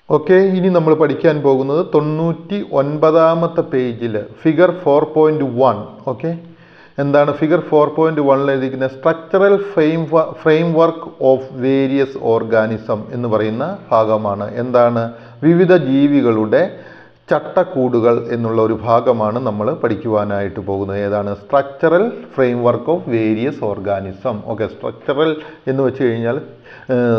Okay, ഇനി നമ്മൾ പഠിക്കാൻ പോകുന്നത് 99ാമത്തെ പേജിൽ ഫിഗർ 4.1. ഓക്കെ, എന്താണ് ഫിഗർ 4.1 എഴുതിയിരിക്കുന്നത്? Structural framework of various organism എന്ന് പറയുന്ന ഭാഗമാണ്. എന്താണ്? വിവിധ ജീവികളുടെ ചട്ടക്കൂടുകൾ എന്നുള്ള ഒരു ഭാഗമാണ് നമ്മൾ പഠിക്കുവാനായിട്ട് പോകുന്നത്. ഏതാണ്? Structural framework of various organism. Okay, structural എന്ന് വെച്ച് കഴിഞ്ഞാൽ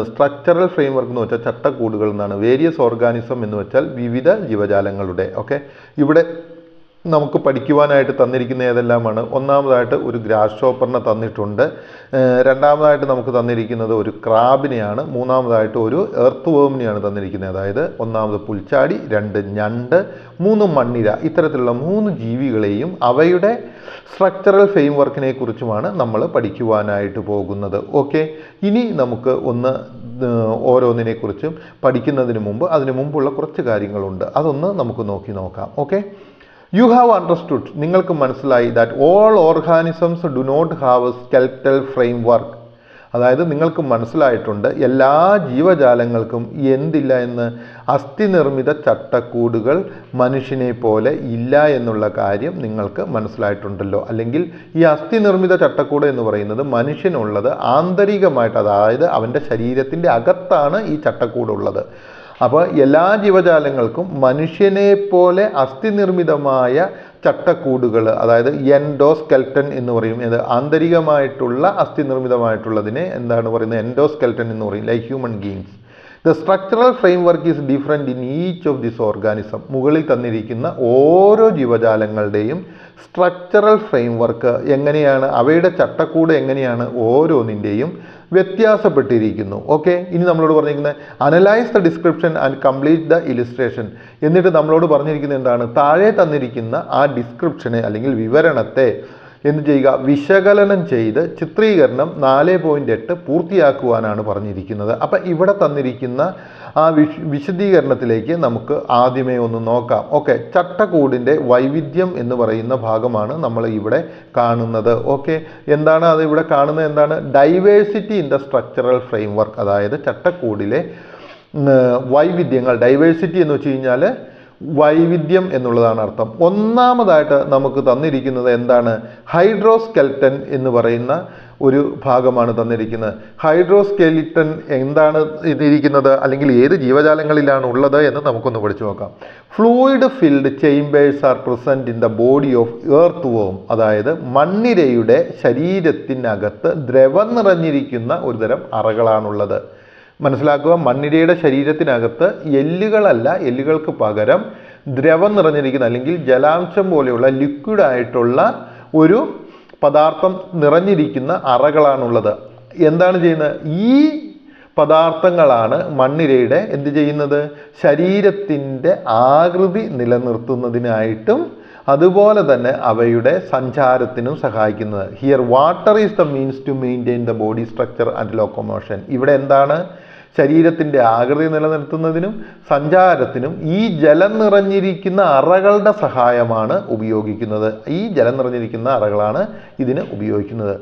സ്ട്രക്ചറൽ ഫ്രെയിം വർക്ക് എന്ന് വെച്ചാൽ ചട്ടക്കൂടുകൾ എന്നാണ്. വേരിയസ് ഓർഗാനിസം എന്ന് വെച്ചാൽ വിവിധ ജീവജാലങ്ങളുടെ. ഓക്കെ, ഇവിടെ നമുക്ക് പഠിക്കുവാനായിട്ട് തന്നിരിക്കുന്ന ഏതെല്ലാമാണ്? ഒന്നാമതായിട്ട് ഒരു ഗ്രാസ് ഷോപ്പറിനെ തന്നിട്ടുണ്ട്. രണ്ടാമതായിട്ട് നമുക്ക് തന്നിരിക്കുന്നത് ഒരു ക്രാബിനെയാണ്. മൂന്നാമതായിട്ട് ഒരു എർത്ത് വേമിനെയാണ് തന്നിരിക്കുന്നത്. അതായത് ഒന്നാമത് പുൽച്ചാടി, 2 ഞണ്ട്, 3 മണ്ണിര. ഇത്തരത്തിലുള്ള 3 ജീവികളെയും അവയുടെ സ്ട്രക്ചറൽ ഫ്രെയിം വർക്കിനെ കുറിച്ചുമാണ് നമ്മൾ പഠിക്കുവാനായിട്ട് പോകുന്നത്. ഓക്കെ, ഇനി നമുക്ക് ഓരോന്നിനെക്കുറിച്ചും പഠിക്കുന്നതിന് മുമ്പ് അതിന് മുമ്പുള്ള കുറച്ച് കാര്യങ്ങളുണ്ട്. അതൊന്ന് നമുക്ക് നോക്കാം. ഓക്കെ, യു ഹാവ് അണ്ടർസ്റ്റുഡ്, നിങ്ങൾക്ക് മനസ്സിലായി, that all organisms do not have a skeletal framework. അതായത് നിങ്ങൾക്ക് മനസ്സിലായിട്ടുണ്ട് എല്ലാ ജീവജാലങ്ങൾക്കും എന്തില്ല എന്ന്? അസ്ഥി നിർമ്മിത ചട്ടക്കൂടുകൾ മനുഷ്യനെ പോലെ ഇല്ല എന്നുള്ള കാര്യം നിങ്ങൾക്ക് മനസ്സിലായിട്ടുണ്ടല്ലോ. അല്ലെങ്കിൽ ഈ അസ്ഥി നിർമ്മിത ചട്ടക്കൂട് എന്ന് പറയുന്നത് മനുഷ്യനുള്ളത് ആന്തരികമായിട്ട്, അതായത് അവൻ്റെ ശരീരത്തിൻ്റെ അകത്താണ് ഈ ചട്ടക്കൂടുള്ളത്. അപ്പോൾ എല്ലാ ജീവജാലങ്ങൾക്കും മനുഷ്യനെ പോലെ അസ്ഥി നിർമ്മിതമായ ചട്ടക്കൂടുകൾ, അതായത് എൻഡോസ്കെൽട്ടൻ എന്ന് പറയും. ഇത് ആന്തരികമായിട്ടുള്ള അസ്ഥി നിർമ്മിതമായിട്ടുള്ളതിനെ എന്താണ് പറയുന്നത്? എൻഡോസ്കെൽട്ടൻ എന്ന് പറയും. Like human beings, the structural frame work is different in each of this organism. മുകളിൽ തന്നിരിക്കുന്ന ഓരോ ജീവജാലങ്ങളുടെയും സ്ട്രക്ചറൽ ഫ്രെയിം വർക്ക് എങ്ങനെയാണ്, അവയുടെ ചട്ടക്കൂട് എങ്ങനെയാണ് ഓരോന്നിൻ്റെയും വ്യത്യാസപ്പെട്ടിരിക്കുന്നു. ഓക്കെ, ഇനി നമ്മളോട് പറഞ്ഞിരിക്കുന്നത് analyse the description and complete the illustration. എന്നിട്ട് നമ്മളോട് പറഞ്ഞിരിക്കുന്നത് എന്താണ്? താഴെ തന്നിരിക്കുന്ന ആ ഡിസ്ക്രിപ്ഷനെ അല്ലെങ്കിൽ വിവരണത്തെ എന്ത് ചെയ്യുക? വിശകലനം ചെയ്ത് ചിത്രീകരണം 4.8 പൂർത്തിയാക്കുവാനാണ് പറഞ്ഞിരിക്കുന്നത്. അപ്പം ഇവിടെ തന്നിരിക്കുന്ന ആ വിശദീകരണത്തിലേക്ക് നമുക്ക് ആദ്യമേ ഒന്ന് നോക്കാം. ഓക്കെ, ചട്ടക്കൂടിൻ്റെ വൈവിധ്യം എന്ന് പറയുന്ന ഭാഗമാണ് നമ്മൾ ഇവിടെ കാണുന്നത്. ഓക്കെ, എന്താണ് അത് ഇവിടെ കാണുന്നത്? എന്താണ്? Diversity in the structural framework. അതായത് ചട്ടക്കൂടിലെ വൈവിധ്യങ്ങൾ. ഡൈവേഴ്സിറ്റി എന്ന് വെച്ച് കഴിഞ്ഞാൽ വൈവിധ്യം എന്നുള്ളതാണ് അർത്ഥം. ഒന്നാമതായിട്ട് നമുക്ക് തന്നിരിക്കുന്നത് എന്താണ്? ഹൈഡ്രോസ്കെൽട്ടൻ എന്ന് പറയുന്ന ഒരു ഭാഗമാണ് തന്നിരിക്കുന്നത്. ഹൈഡ്രോസ്കെലിറ്റൻ എന്താണ് ഇതിരിക്കുന്നത്, അല്ലെങ്കിൽ ഏത് ജീവജാലങ്ങളിലാണ് ഉള്ളത് എന്ന് നമുക്കൊന്ന് പഠിച്ചു നോക്കാം. Fluid filled chambers are present in the body of earth വേം. അതായത് മണ്ണിരയുടെ ശരീരത്തിനകത്ത് ദ്രവം നിറഞ്ഞിരിക്കുന്ന ഒരു തരം അറകളാണുള്ളത്. മനസ്സിലാക്കുക, മണ്ണിരയുടെ ശരീരത്തിനകത്ത് എല്ലുകളല്ല, എല്ലുകൾക്ക് പകരം ദ്രവം നിറഞ്ഞിരിക്കുന്ന അല്ലെങ്കിൽ ജലാംശം പോലെയുള്ള ലിക്വിഡായിട്ടുള്ള ഒരു പദാർത്ഥം നിറഞ്ഞിരിക്കുന്ന അറകളാണുള്ളത്. എന്താണ് ചെയ്യുന്നത്? ഈ പദാർത്ഥങ്ങളാണ് മണ്ണിരയുടെ എന്ത് ചെയ്യുന്നത്? ശരീരത്തിൻ്റെ ആകൃതി നിലനിർത്തുന്നതിനായിട്ടും അതുപോലെ തന്നെ അവയുടെ സഞ്ചാരത്തിനും സഹായിക്കുന്നത്. Here water is the means to maintain the body structure and locomotion. ഇവിടെ എന്താണ്? ശരീരത്തിൻ്റെ ആകൃതി നിലനിർത്തുന്നതിനും സഞ്ചാരത്തിനും ഈ ജലം നിറഞ്ഞിരിക്കുന്ന അറകളുടെ സഹായമാണ് ഉപയോഗിക്കുന്നത്. ഈ ജലം നിറഞ്ഞിരിക്കുന്ന അറകളാണ് ഇതിന് ഉപയോഗിക്കുന്നത്.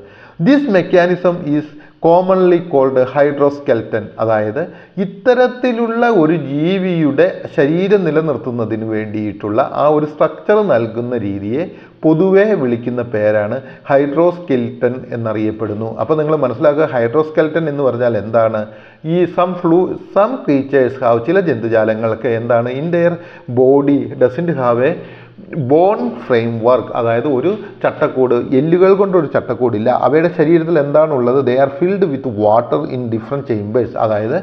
This mechanism is commonly called hydroskeleton. അതായത് ഇത്തരത്തിലുള്ള ഒരു ജീവിയുടെ ശരീരം നിലനിർത്തുന്നതിന് വേണ്ടിയിട്ടുള്ള ആ ഒരു സ്ട്രക്ചർ നൽകുന്ന രീതിയെ പൊതുവെ വിളിക്കുന്ന പേരാണ് ഹൈഡ്രോസ്കെൽട്ടൻ എന്നറിയപ്പെടുന്നു. അപ്പോൾ നിങ്ങൾ മനസ്സിലാക്കുക, ഹൈഡ്രോസ്കെൽട്ടൻ എന്ന് പറഞ്ഞാൽ എന്താണ്? ഈ സം ക്രീച്ചേഴ്സ് ഹാവ്, ചില ജന്തുജാലങ്ങൾക്ക് എന്താണ്? In their body doesn't have a bone framework. അതായത് ഒരു ചട്ടക്കൂട്, എല്ലുകൾ കൊണ്ടൊരു ചട്ടക്കൂടില്ല. അവയുടെ ശരീരത്തിൽ എന്താണുള്ളത്? They are filled with water in different chambers. അതായത്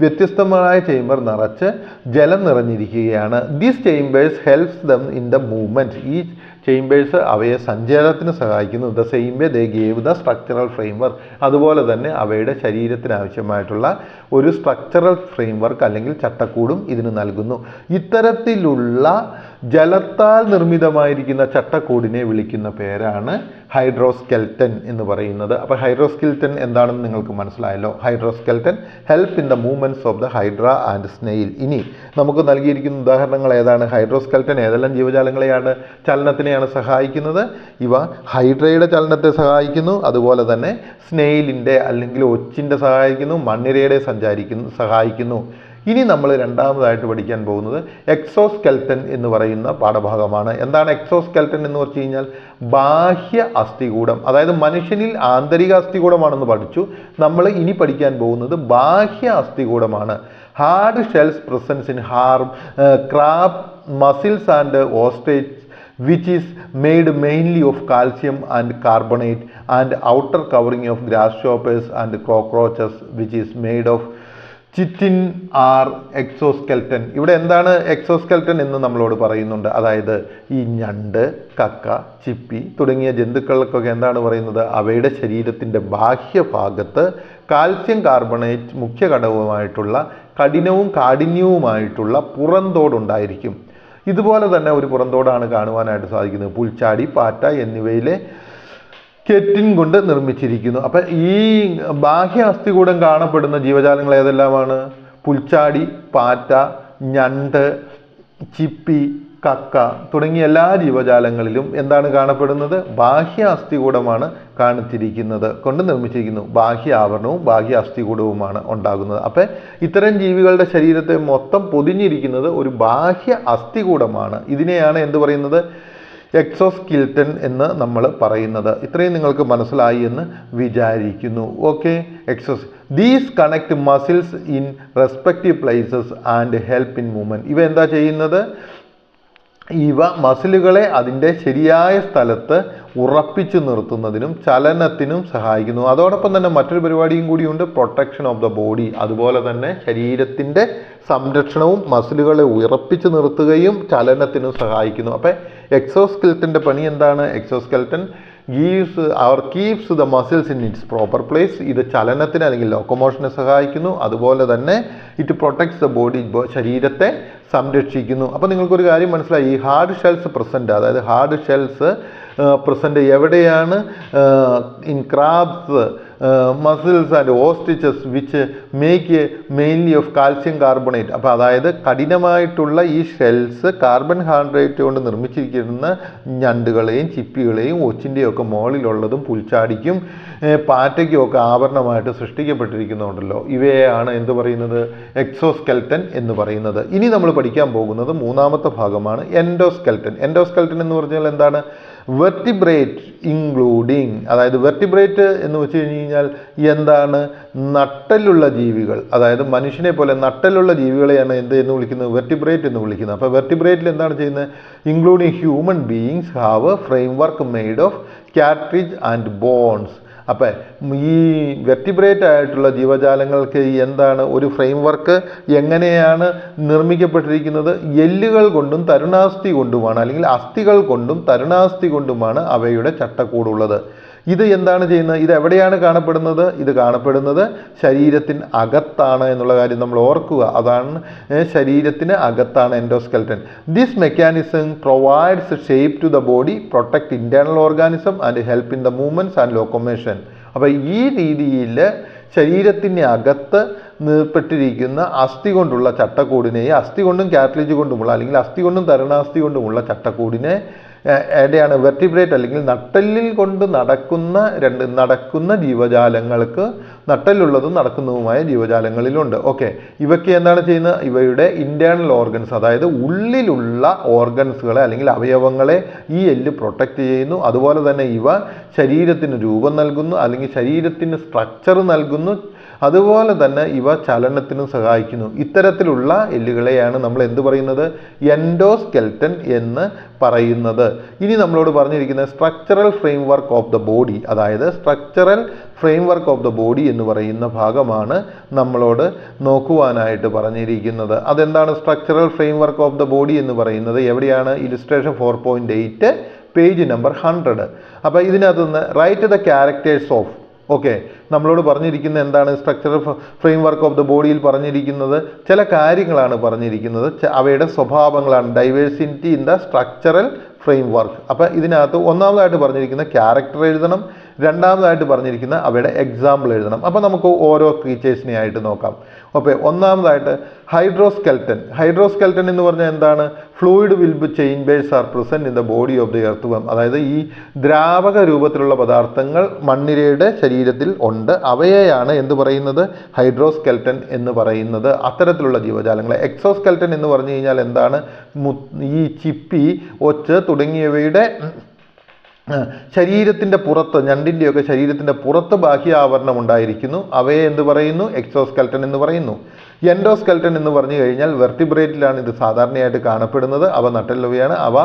വ്യത്യസ്തമായ ചേംബർ നിറച്ച് ജലം നിറഞ്ഞിരിക്കുകയാണ്. These chambers helps them in the movement. ഈ ചേംബേഴ്സ് അവയെ സഞ്ചാരത്തിന് സഹായിക്കുന്നു. The same way they gave the structural framework. അതുപോലെ തന്നെ അവയുടെ ശരീരത്തിന് ആവശ്യമായിട്ടുള്ള ഒരു സ്ട്രക്ചറൽ ഫ്രെയിം വർക്ക് അല്ലെങ്കിൽ ചട്ടക്കൂടും ഇതിന് നൽകുന്നു. ഇത്തരത്തിലുള്ള ജലത്താൽ നിർമ്മിതമായിരിക്കുന്ന ചട്ടക്കൂടിനെ വിളിക്കുന്ന പേരാണ് ഹൈഡ്രോസ്കെൽട്ടൻ എന്ന് പറയുന്നത്. അപ്പോൾ ഹൈഡ്രോസ്കെൽട്ടൻ എന്താണെന്ന് നിങ്ങൾക്ക് മനസ്സിലായല്ലോ. Hydroskeleton help in the movements of the hydra and snail. ഇനി നമുക്ക് നൽകിയിരിക്കുന്ന ഉദാഹരണങ്ങൾ ഏതാണ്? ഹൈഡ്രോസ്കെൽട്ടൻ ഏതെല്ലാം ജീവജാലങ്ങളെയാണ് ചലനത്തിനെയാണ് സഹായിക്കുന്നത്? ഇവ ഹൈഡ്രയുടെ ചലനത്തെ സഹായിക്കുന്നു, അതുപോലെ തന്നെ സ്നെയിലിൻ്റെ അല്ലെങ്കിൽ ഒച്ചിൻ്റെ സഹായിക്കുന്നു, മണ്ണിരയുടെ സഹായിക്കുന്നു. ഇനി നമ്മൾ രണ്ടാമതായിട്ട് പഠിക്കാൻ പോകുന്നത് എക്സോസ്കെൽട്ടൻ എന്ന് പറയുന്ന പാഠഭാഗമാണ്. എന്താണ് എക്സോസ്കെൽട്ടൻ എന്ന് വെച്ച് കഴിഞ്ഞാൽ ബാഹ്യ അസ്ഥികൂടം, അതായത് മനുഷ്യനിൽ ആന്തരിക അസ്ഥികൂടമാണെന്ന് പഠിച്ചു. നമ്മൾ ഇനി പഠിക്കാൻ പോകുന്നത് ബാഹ്യ അസ്ഥികൂടമാണ്. Hard shells presence in crab, mussels and ostriches, which is made mainly of calcium and carbonate, and outer covering of grasshoppers and cockroaches, which is made of chitin or exoskeleton. ഇവിടെ എന്താണ് എക്സോസ്കെൽട്ടൻ എന്ന് നമ്മളോട് പറയുന്നുണ്ട്. അതായത് ഈ ഞണ്ട്, കക്ക, ചിപ്പി തുടങ്ങിയ ജന്തുക്കൾക്കൊക്കെ എന്താണ് പറയുന്നത്, അവയുടെ ശരീരത്തിൻ്റെ ബാഹ്യഭാഗത്ത് കാൽസ്യം കാർബണേറ്റ് മുഖ്യ ഘടകവുമായിട്ടുള്ള കഠിനവും കാഠിന്യവുമായിട്ടുള്ള പുറന്തോടുണ്ടായിരിക്കും. ഇതുപോലെ തന്നെ ഒരു പുറന്തോടാണ് കാണുവാനായിട്ട് സാധിക്കുന്നത്. പുൽച്ചാടി, പാറ്റ എന്നിവയിലെ കെറ്റിൻ കൊണ്ട് നിർമ്മിച്ചിരിക്കുന്നു. അപ്പം ഈ ബാഹ്യ അസ്ഥികൂടം കാണപ്പെടുന്ന ജീവജാലങ്ങൾ ഏതെല്ലാമാണ്? പുൽച്ചാടി, പാറ്റ, ഞണ്ട്, ചിപ്പി, കക്ക തുടങ്ങിയ എല്ലാ ജീവജാലങ്ങളിലും എന്താണ് കാണപ്പെടുന്നത്? ബാഹ്യ അസ്ഥികൂടമാണ് കൊണ്ട് നിർമ്മിച്ചിരിക്കുന്നു. ബാഹ്യ ആവരണവും ബാഹ്യ അസ്ഥികൂടവുമാണ് ഉണ്ടാകുന്നത്. അപ്പം ഇത്തരം ജീവികളുടെ ശരീരത്തെ മൊത്തം പൊതിഞ്ഞിരിക്കുന്നത് ഒരു ബാഹ്യ അസ്ഥികൂടമാണ്. ഇതിനെയാണ് എന്ത് പറയുന്നത്? എക്സോസ്കെൽട്ടൻ എന്ന് നമ്മൾ പറയുന്നത്. ഇത്രയും നിങ്ങൾക്ക് മനസ്സിലായി എന്ന് വിചാരിക്കുന്നു. Okay. These connect muscles in respective places and help in movement. ഇവ എന്താ ചെയ്യുന്നത്? ഇവ മസിലുകളെ അതിൻ്റെ ശരിയായ സ്ഥലത്ത് ഉറപ്പിച്ചു നിർത്തുന്നതിനും ചലനത്തിനും സഹായിക്കുന്നു. അതോടൊപ്പം തന്നെ മറ്റൊരു പരിപാടിയും കൂടിയുണ്ട്, പ്രൊട്ടക്ഷൻ ഓഫ് ദ ബോഡി. അതുപോലെ തന്നെ ശരീരത്തിൻ്റെ സംരക്ഷണവും മസിലുകളെ ഉറപ്പിച്ചു നിർത്തുകയും ചലനത്തിനും സഹായിക്കുന്നു. അപ്പം എക്സോസ്കെൽട്ടൻ്റെ പണി എന്താണ്? Exoskeleton keeps the muscles in its proper place. ഇത് ചലനത്തിന് അല്ലെങ്കിൽ ലോക്കോമോഷനെ സഹായിക്കുന്നു. അതുപോലെ തന്നെ ഇറ്റ് പ്രൊട്ടക്ട്സ് ദ ബോഡി, ശരീരത്തെ സംരക്ഷിക്കുന്നു. അപ്പോൾ നിങ്ങൾക്കൊരു കാര്യം മനസ്സിലായി, ഈ ഹാർഡ് ഷെൽസ് പ്രസൻറ്റ്, അതായത് ഹാർഡ് ഷെൽസ് പ്രസൻറ്റ് എവിടെയാണ്? In crabs, muscles and ostriches which make mainly of calcium carbonate. അപ്പോൾ അതായത് കഠിനമായിട്ടുള്ള ഈ ഷെൽസ് കാർബൺ ഹൈഡ്രേറ്റ് കൊണ്ട് നിർമ്മിച്ചിരിക്കുന്ന ഞണ്ടുകളെയും ചിപ്പികളെയും ഒച്ചിൻ്റെയും ഒക്കെ മുകളിലുള്ളതും പുൽച്ചാടിക്കും പാറ്റയ്ക്കും ഒക്കെ ആവരണമായിട്ട് സൃഷ്ടിക്കപ്പെട്ടിരിക്കുന്നുണ്ടല്ലോ, ഇവയാണ് എന്ത് പറയുന്നത്? എക്സോസ്കെൽട്ടൻ എന്ന് പറയുന്നത്. ഇനി നമ്മൾ പഠിക്കാൻ പോകുന്നത് മൂന്നാമത്തെ ഭാഗമാണ് എൻഡോസ്കെൽട്ടൻ. എൻഡോസ്കെൽട്ടൻ എന്ന് പറഞ്ഞാൽ എന്താണ്? വെർട്ടിബ്രേറ്റ് ഇൻക്ലൂഡിങ്, അതായത് വെർട്ടിബ്രേറ്റ് എന്ന് വെച്ച് കഴിഞ്ഞാൽ എന്താണ്? നട്ടലുള്ള ജീവികൾ, അതായത് മനുഷ്യനെ പോലെ നട്ടലുള്ള ജീവികളെയാണ് എന്ന് വിളിക്കുന്നത്? വെർട്ടിബ്രേറ്റ് എന്ന് വിളിക്കുന്നത്. അപ്പോൾ വെർട്ടിബ്രേറ്റിൽ എന്താണ് ചെയ്യുന്നത്? Including human beings have a framework made of cartridge and bones. അപ്പം ഈ വെർട്ടിബ്രേറ്റ് ആയിട്ടുള്ള ജീവജാലങ്ങൾക്ക് എന്താണ് ഒരു ഫ്രെയിം വർക്ക്? എങ്ങനെയാണ് നിർമ്മിക്കപ്പെട്ടിരിക്കുന്നത്? എല്ലുകൾ കൊണ്ടും തരുണാസ്ഥി കൊണ്ടുമാണ്, അല്ലെങ്കിൽ അസ്ഥികൾ കൊണ്ടും തരുണാസ്ഥി കൊണ്ടുമാണ് അവയുടെ ചട്ടക്കൂടുള്ളത്. ഇത് എന്താണ് ചെയ്യുന്നത്? ഇത് എവിടെയാണ് കാണപ്പെടുന്നത്? ഇത് കാണപ്പെടുന്നത് ശരീരത്തിന് അകത്താണ് എന്നുള്ള കാര്യം നമ്മൾ ഓർക്കുക. അതാണ് ശരീരത്തിന് അകത്താണ് endoskeleton. This mechanism provides shape to the body, protect internal organism and help in the movements and locomotion. അപ്പോൾ ഈ രീതിയിൽ ശരീരത്തിന് അകത്ത് നിർപ്പെട്ടിരിക്കുന്ന അസ്ഥി കൊണ്ടുള്ള ചട്ടക്കൂടിനെയും അസ്ഥി കൊണ്ടും കാർട്രിഡ്ജ് കൊണ്ടുമുള്ള അല്ലെങ്കിൽ അസ്ഥി കൊണ്ടും തരുണാസ്ഥി കൊണ്ടുമുള്ള ചട്ടക്കൂടിനെ എവിടെയാണ്? വെർട്ടിബ്രേറ്റ് അല്ലെങ്കിൽ നട്ടെല്ലിൽ കൊണ്ട് നടക്കുന്ന ജീവജാലങ്ങൾക്ക് നട്ടെല്ലുള്ളതും നടക്കുന്നതുമായ ജീവജാലങ്ങളിലുണ്ട്. ഓക്കെ. ഇവയ്ക്ക് എന്താണ് ചെയ്യുന്നത്? ഇവയുടെ ഇൻറ്റേർണൽ ഓർഗൻസ്, അതായത് ഉള്ളിലുള്ള ഓർഗൻസുകളെ അല്ലെങ്കിൽ അവയവങ്ങളെ ഈ എല്ല് പ്രൊട്ടക്റ്റ് ചെയ്യുന്നു. അതുപോലെ തന്നെ ഇവ ശരീരത്തിന് രൂപം നൽകുന്നു, അല്ലെങ്കിൽ ശരീരത്തിന് സ്ട്രക്ചർ നൽകുന്നു. അതുപോലെ തന്നെ ഇവ ചലനത്തിനും സഹായിക്കുന്നു. ഇത്തരത്തിലുള്ള എല്ലുകളെയാണ് നമ്മൾ എന്ത് പറയുന്നത്? എൻഡോസ്കെൽട്ടൻ എന്ന് പറയുന്നത്. ഇനി നമ്മളോട് പറഞ്ഞിരിക്കുന്നത് structural framework of the body, അതായത് structural framework of the body എന്ന് പറയുന്ന ഭാഗമാണ് നമ്മളോട് നോക്കുവാനായിട്ട് പറഞ്ഞിരിക്കുന്നത്. അതെന്താണ് structural framework of the body എന്ന് പറയുന്നത്? എവിടെയാണ്? Illustration 4.8 page number 100. അപ്പോൾ ഇതിനകത്ത് നിന്ന് right the characters of. Okay. നമ്മളോട് പറഞ്ഞിരിക്കുന്ന എന്താണ്? Structural framework of the ബോഡിയിൽ പറഞ്ഞിരിക്കുന്നത് ചില കാര്യങ്ങളാണ് പറഞ്ഞിരിക്കുന്നത്, അവയുടെ സ്വഭാവങ്ങളാണ്. Diversity in the structural framework. അപ്പോൾ ഇതിനകത്ത് ഒന്നാമതായിട്ട് പറഞ്ഞിരിക്കുന്ന ക്യാരക്ടർ എഴുതണം, രണ്ടാമതായിട്ട് പറഞ്ഞിരിക്കുന്ന അവയുടെ എക്സാമ്പിൾ എഴുതണം. അപ്പോൾ നമുക്ക് ഓരോ ക്രീച്ചേഴ്സിനെ ആയിട്ട് നോക്കാം. ഓക്കെ, ഒന്നാമതായിട്ട് ഹൈഡ്രോസ്കെൽട്ടൻ എന്ന് പറഞ്ഞാൽ എന്താണ്? ഫ്ലൂയിഡ് വിൽബ് chambers are present in the body of the earthworm. അതായത് ഈ ദ്രാവക രൂപത്തിലുള്ള പദാർത്ഥങ്ങൾ മണ്ണിരയുടെ ശരീരത്തിൽ ഉണ്ട്. അവയെയാണ് എന്ത് പറയുന്നത്? ഹൈഡ്രോസ്കെൽട്ടൻ എന്ന് പറയുന്നത്. അത്തരത്തിലുള്ള ജീവജാലങ്ങൾ. എക്സോസ്കെൽട്ടൻ എന്ന് പറഞ്ഞു കഴിഞ്ഞാൽ എന്താണ്? ഈ ചിപ്പി, ഒച്ച് തുടങ്ങിയവയുടെ ശരീരത്തിൻ്റെ പുറത്ത്, ഞണ്ടിൻ്റെയൊക്കെ ശരീരത്തിൻ്റെ പുറത്ത് ബാഹ്യാവരണം ഉണ്ടായിരിക്കുന്നു. അവയെ എന്ത് പറയുന്നു? എക്സോസ്കെൽട്ടൻ എന്ന് പറയുന്നു. എൻഡോസ്കെൽട്ടൻ എന്ന് പറഞ്ഞു കഴിഞ്ഞാൽ വെർട്ടിബ്രേറ്റിലാണ് ഇത് സാധാരണയായിട്ട് കാണപ്പെടുന്നത്. അവ നട്ടെല്ലുവയാണ്. അവ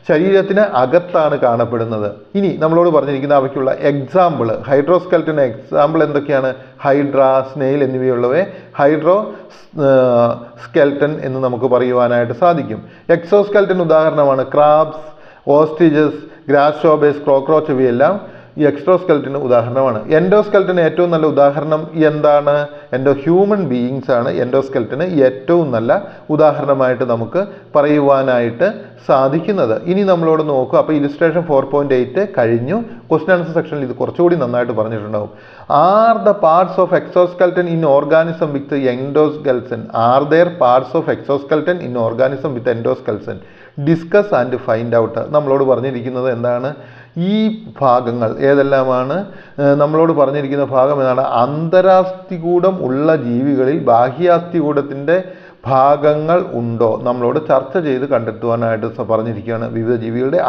ശരീരത്തിന് അകത്താണ് കാണപ്പെടുന്നത്. ഇനി നമ്മളോട് പറഞ്ഞിരിക്കുന്ന അവയ്ക്കുള്ള എക്സാമ്പിൾ, ഹൈഡ്രോസ്കെൽട്ടൻ എക്സാമ്പിൾ എന്തൊക്കെയാണ്? ഹൈഡ്ര, സ്നെയിൽ എന്നിവയുള്ളവയെ സ്കെൽട്ടൻ എന്ന് നമുക്ക് പറയുവാനായിട്ട് സാധിക്കും. എക്സോസ്കെൽട്ടൻ ഉദാഹരണമാണ് ക്രാബ്സ്, ഓസ്ട്രിച്ചസ്, ഗ്രാസ്ഹോപ്പേഴ്സ്, കോക്രോച്ച്. ഇവയെല്ലാം ഈ എക്സോസ്കെൽട്ടന് ഉദാഹരണമാണ്. എൻഡോസ്കെൽട്ടന് ഏറ്റവും നല്ല ഉദാഹരണം എന്താണ്? ഹ്യൂമൻ ബീയിങ്സ് ആണ് എൻഡോസ്കെൽട്ടന് ഏറ്റവും നല്ല ഉദാഹരണമായിട്ട് നമുക്ക് പറയുവാനായിട്ട് സാധിക്കുന്നത്. ഇനി നമ്മളോട് നോക്കുക. അപ്പോൾ ഇലിസ്ട്രേഷൻ 4.8 കഴിഞ്ഞു. ക്വസ്റ്റ്യൻ ആൻസർ സെക്ഷനിൽ ഇത് കുറച്ചുകൂടി നന്നായിട്ട് പറഞ്ഞിട്ടുണ്ടാവും. Are the parts of exoskeleton in organism with endoskeleton? Are there parts of exoskeleton in organism with endoskeleton? Discuss and find out. നമ്മളോട് പറഞ്ഞിരിക്കുന്നത് എന്താണ്? ഈ ഭാഗങ്ങൾ ഏതെല്ലാമാണ്? നമ്മളോട് പറഞ്ഞിരിക്കുന്ന ഭാഗം ഏതാണ്? അന്തരാസ്ഥികൂടം ഉള്ള ജീവികളിൽ ബാഹ്യാസ്ഥികൂടത്തിൻ്റെ ഭാഗങ്ങൾ ഉണ്ടോ? നമ്മളോട് ചർച്ച ചെയ്ത് കണ്ടെത്തുവാനായിട്ട് പറഞ്ഞിരിക്കുകയാണ്. വിവിധ ജീവികളുടെ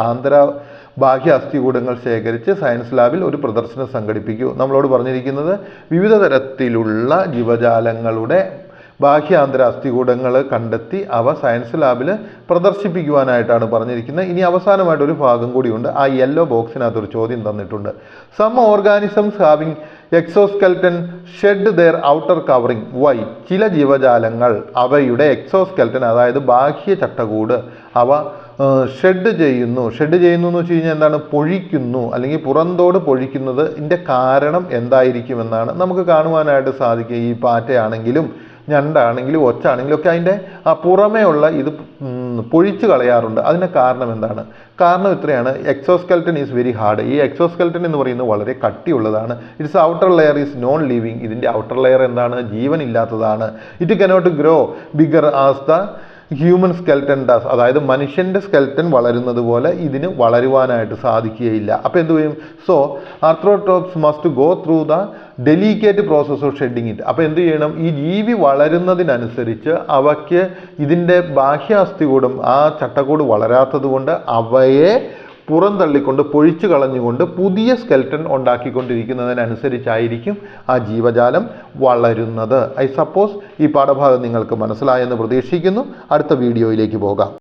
ബാഹ്യ അസ്ഥികൂടങ്ങൾ ശേഖരിച്ച് സയൻസ് ലാബിൽ ഒരു പ്രദർശനം സംഘടിപ്പിക്കൂ. നമ്മളോട് പറഞ്ഞിരിക്കുന്നത് വിവിധ തരത്തിലുള്ള ജീവജാലങ്ങളുടെ ബാഹ്യാന്തര അസ്ഥികൂടങ്ങൾ കണ്ടെത്തി അവ സയൻസ് ലാബിൽ പ്രദർശിപ്പിക്കുവാനായിട്ടാണ് പറഞ്ഞിരിക്കുന്നത്. ഇനി അവസാനമായിട്ട് ഒരു ഭാഗം കൂടിയുണ്ട്. ആ യെല്ലോ ബോക്സിനകത്തൊരു ചോദ്യം തന്നിട്ടുണ്ട്. Some organisms having exoskeleton shed their outer covering why? ചില ജീവജാലങ്ങൾ അവയുടെ എക്സോസ്കെൽട്ടൻ, അതായത് ബാഹ്യ ചട്ടകൂട്, അവ ഷെഡ് ചെയ്യുന്നു എന്ന് വെച്ച് കഴിഞ്ഞാൽ എന്താണ്? പൊഴിക്കുന്നു, അല്ലെങ്കിൽ പുറന്തോട് പൊഴിക്കുന്നത്. ഇതിൻ്റെ കാരണം എന്തായിരിക്കുമെന്നാണ് നമുക്ക് കാണുവാനായിട്ട് സാധിക്കുക. ഈ പാറ്റയാണെങ്കിലും ഞണ്ടാണെങ്കിലും ഒച്ചാണെങ്കിലും ഒക്കെ അതിൻ്റെ ആ പുറമേ ഉള്ള ഇത് പൊഴിച്ച് കളയാറുണ്ട്. അതിൻ്റെ കാരണം എന്താണ്? കാരണം ഇത്രയാണ്. Exoskeleton is very hard. ഈ എക്സോസ്കെൽട്ടൻ എന്ന് പറയുന്നത് വളരെ കട്ടിയുള്ളതാണ്. Its outer layer is non living. ഇതിൻ്റെ ഔട്ടർ ലെയർ എന്താണ്? ജീവനില്ലാത്തതാണ്. It cannot grow bigger as the human skeleton does. അതായത് മനുഷ്യൻ്റെ സ്കെൽട്ടൻ വളരുന്നത് പോലെ ഇതിന് വളരുവാനായിട്ട് സാധിക്കുകയില്ല. അപ്പോൾ എന്ത് ചെയ്യും? So arthropods must go through the delicate process of shedding it. അപ്പോൾ എന്ത് ചെയ്യണം? ഈ ജീവി വളരുന്നതിനനുസരിച്ച് അവയ്ക്ക് ഇതിൻ്റെ ബാഹ്യാസ്ഥികൂടം, ആ ചട്ടക്കൂട് വളരാത്തത് കൊണ്ട് അവയെ പുറന്തള്ളിക്കൊണ്ട് പൊഴിച്ചു കളഞ്ഞുകൊണ്ട് പുതിയ സ്കെൽട്ടൻ ഉണ്ടാക്കിക്കൊണ്ടിരിക്കുന്നതിനനുസരിച്ചായിരിക്കും ആ ജീവജാലം വളരുന്നത്. ഐ സപ്പോസ് ഈ പാഠഭാഗം നിങ്ങൾക്ക് മനസ്സിലായെന്ന് പ്രതീക്ഷിക്കുന്നു. അടുത്ത വീഡിയോയിലേക്ക് പോകാം.